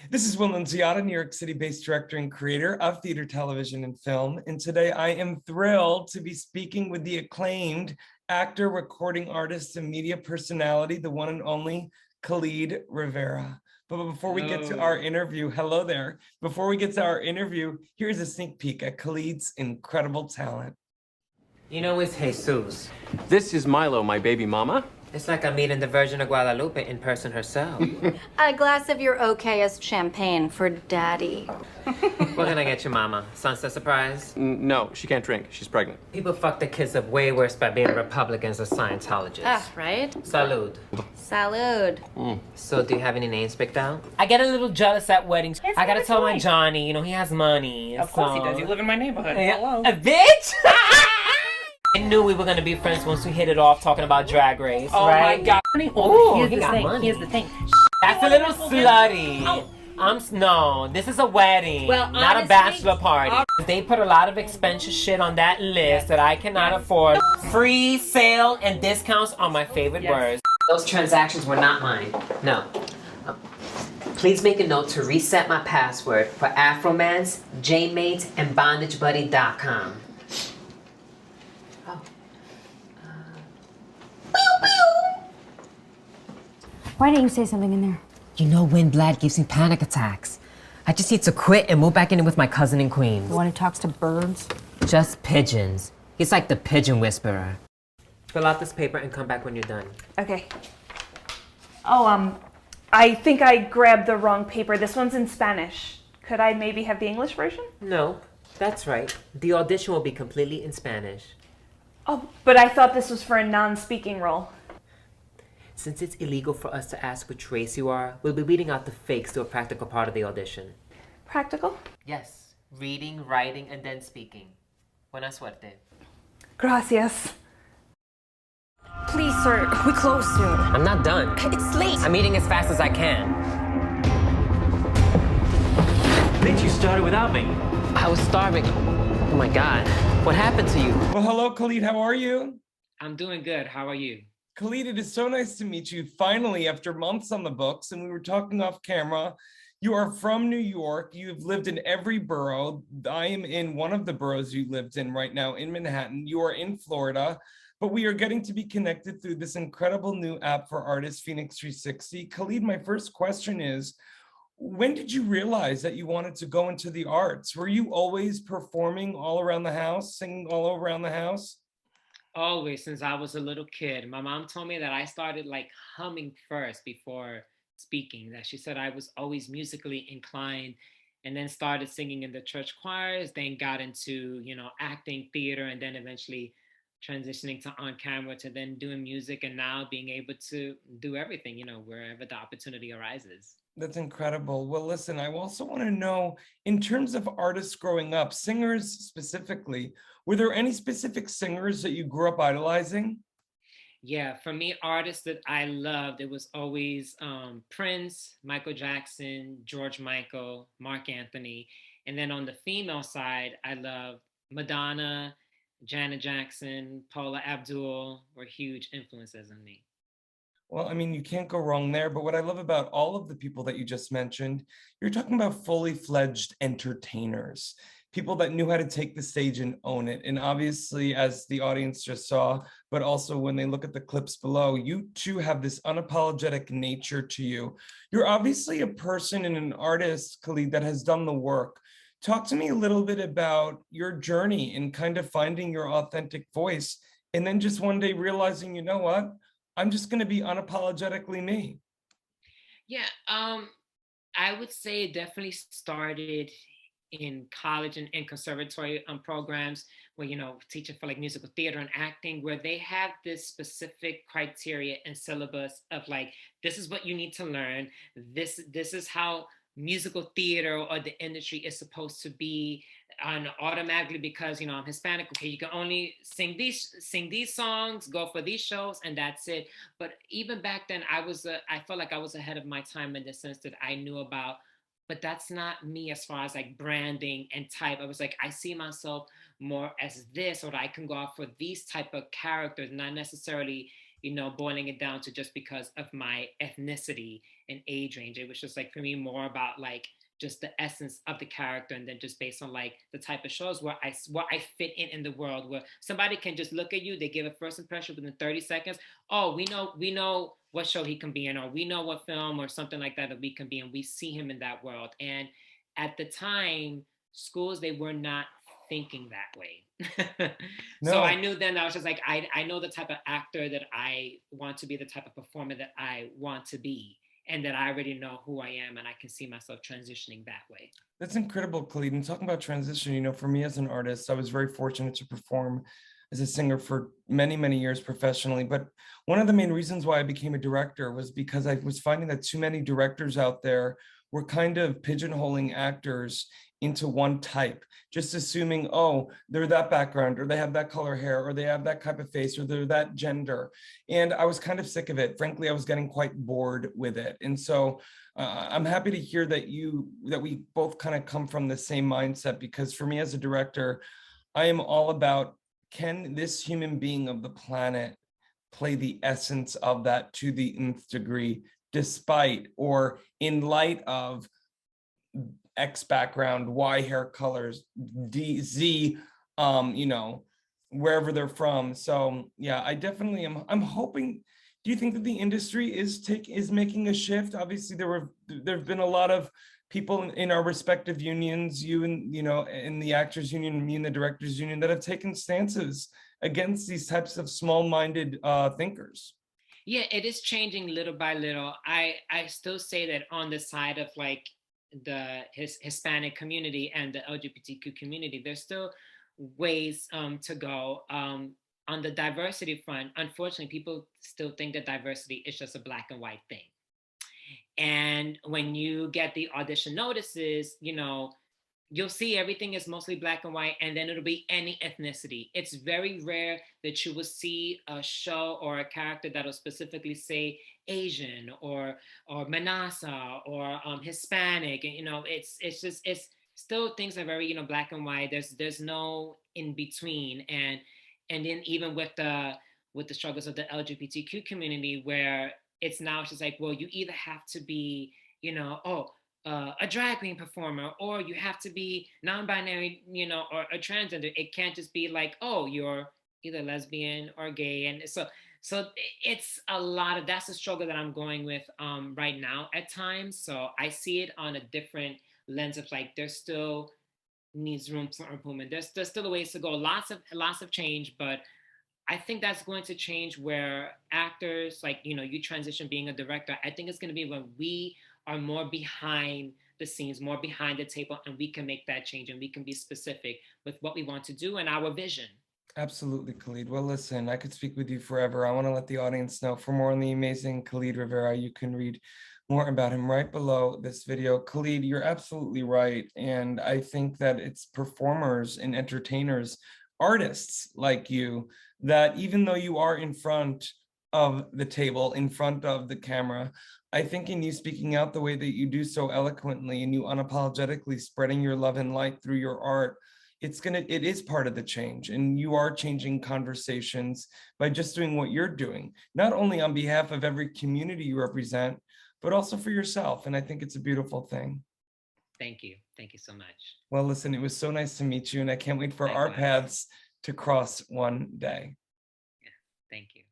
This is Will Nunziata, New York City-based director and creator of theater, television, and film. And today I am thrilled to be speaking with the acclaimed actor, recording artist, and media personality, the one and only KHALID RIVERA. But before we get to our interview, hello there. Before we get to our interview, here's a sneak peek at KHALID's incredible talent. You know, it's Jesus. This is Milo, my baby mama. It's like I'm meeting the Virgin of Guadalupe in person herself. A glass of your okayest champagne for Daddy. What can I get you, Mama? Sunset surprise? No, she can't drink. She's pregnant. People fuck their kids up way worse by being Republicans or Scientologists. Ah, right? Salud. Salud. So, do you have any names picked out? I get a little jealous at weddings. I gotta tell my Johnny, you know, he has money. Of course he does. You live in my neighborhood. Hello. A bitch? I knew we were gonna be friends once we hit it off talking about Drag Race, Oh right? my God. Oh, here's he the got thing. money. Here's the thing. That's a little slutty. No, this is a wedding, Well, not a honestly, bachelor party. They put a lot of expensive shit on that list that I cannot afford. Free, sale, and discounts are my favorite words. Those transactions were not mine. No. Please make a note to reset my password for Afromans, JMates, and BondageBuddy.com. Why didn't you say something in there? You know Windblad gives me panic attacks. I just need to quit and move back in with my cousin in Queens. The one who talks to birds? Just pigeons. He's like the pigeon whisperer. Fill out this paper and come back when you're done. Okay. Oh, I think I grabbed the wrong paper. This one's in Spanish. Could I maybe have the English version? No, that's right. The audition will be completely in Spanish. Oh, but I thought this was for a non-speaking role. Since it's illegal for us to ask which race you are, we'll be reading out the fakes to a practical part of the audition. Practical? Yes. Reading, writing, and then speaking. Buena suerte. Gracias. Please, sir, we close soon. I'm not done. It's late. I'm eating as fast as I can. Bitch, you started without me. I was starving. Oh my God. What happened to you? Well, hello, KHALID. How are you? I'm doing good. How are you? KHALID, it is so nice to meet you finally after months on the books, and we were talking off camera. You are from New York. You've lived in every borough. I am in one of the boroughs you lived in right now in Manhattan. You are in Florida, but we are getting to be connected through this incredible new app for artists, FENIX360. KHALID, my first question is, when did you realize that you wanted to go into the arts? Were you always performing all around the house, singing all around the house? Always, since I was a little kid. My mom told me that I started like humming first before speaking, that she said I was always musically inclined, and then started singing in the church choirs, then got into, you know, acting, theater, and then eventually transitioning to on camera, to then doing music, and now being able to do everything, you know, wherever the opportunity arises. That's incredible. Well, listen, I also want to know, in terms of artists growing up, singers specifically, were there any specific singers that you grew up idolizing? Yeah, for me, artists that I loved, it was always Prince, Michael Jackson, George Michael, Mark Anthony. And then on the female side, I loved Madonna, Janet Jackson, Paula Abdul were huge influences on me. Well, I mean, you can't go wrong there. But what I love about all of the people that you just mentioned, you're talking about fully fledged entertainers, people that knew how to take the stage and own it. And obviously, as the audience just saw, but also when they look at the clips below, you too have this unapologetic nature to you. You're obviously a person and an artist, KHALID, that has done the work. Talk to me a little bit about your journey in kind of finding your authentic voice, and then just one day realizing, you know what? I'm just going to be unapologetically me. Yeah, I would say it definitely started in college and in conservatory programs where, you know, teaching for like musical theater and acting, where they have this specific criteria and syllabus of like, this is what you need to learn. This is how musical theater or the industry is supposed to be, and automatically, because, you know, I'm Hispanic, okay, you can only sing these songs, go for these shows, and that's it. But even back then, I felt like I was ahead of my time in the sense that I knew about, but that's not me as far as like branding and type. I was like, I see myself more as this, or I can go out for these type of characters, not necessarily boiling it down to just because of my ethnicity and age range. It was just like, for me, more about like just the essence of the character, and then just based on like the type of shows where I fit in the world, where somebody can just look at you, they give a first impression within 30 seconds. Oh, we know what show he can be in, or we know what film or something like that we can be in. We see him in that world. And at the time, schools, they were not thinking that way. So No. I knew then, I was just like, I know the type of actor that I want to be, the type of performer that I want to be, and that I already know who I am, and I can see myself transitioning that way. That's incredible, Khalid. And talking about transition, for me as an artist, I was very fortunate to perform as a singer for many, many years professionally. But one of the main reasons why I became a director was because I was finding that too many directors out there were kind of pigeonholing actors into one type, just assuming, oh, they're that background, or they have that color hair, or they have that type of face, or they're that gender. And I was kind of sick of it. Frankly, I was getting quite bored with it. And so I'm happy to hear that we both kind of come from the same mindset, because for me as a director, I am all about, can this human being of the planet play the essence of that to the nth degree, despite or in light of X background, Y hair colors, Z, wherever they're from. So yeah, I definitely am. I'm hoping. Do you think that the industry is making a shift? Obviously, there've been a lot of people in our respective unions, you and in the actors union, me and the directors union, that have taken stances against these types of small-minded thinkers. Yeah, it is changing little by little. I still say that on the side of like the Hispanic community and the LGBTQ community, there's still ways to go. On the diversity front, unfortunately, people still think that diversity is just a black and white thing. And when you get the audition notices, you'll see everything is mostly black and white, and then it'll be any ethnicity. It's very rare that you will see a show or a character that'll specifically say Asian or Manasa or Hispanic. And it's still, things are very black and white. There's no in between. And then even with the struggles of the LGBTQ community, where it's now just like, well, you either have to be a drag queen performer, or you have to be non-binary, or a transgender. It can't just be like, oh, you're either lesbian or gay. And so it's a lot of, that's a struggle that I'm going with right now at times. So I see it on a different lens of like, there's still needs room for improvement. There's still a ways to go. Lots of change, but I think that's going to change where actors, like, you transition being a director. I think it's going to be when we are more behind the scenes, more behind the table, and we can make that change, and we can be specific with what we want to do and our vision. Absolutely, Khalid. Well, listen, I could speak with you forever. I want to let the audience know, for more on the amazing Khalid Rivera, you can read more about him right below this video. Khalid, you're absolutely right. And I think that it's performers and entertainers, artists like you, that even though you are in front of the table, in front of the camera, I think in you speaking out the way that you do so eloquently, and you unapologetically spreading your love and light through your art, it is part of the change. And you are changing conversations by just doing what you're doing, not only on behalf of every community you represent, but also for yourself. And I think it's a beautiful thing. Thank you. Thank you so much. Well, listen, it was so nice to meet you, and I can't wait for our paths to cross one day. Yeah, thank you.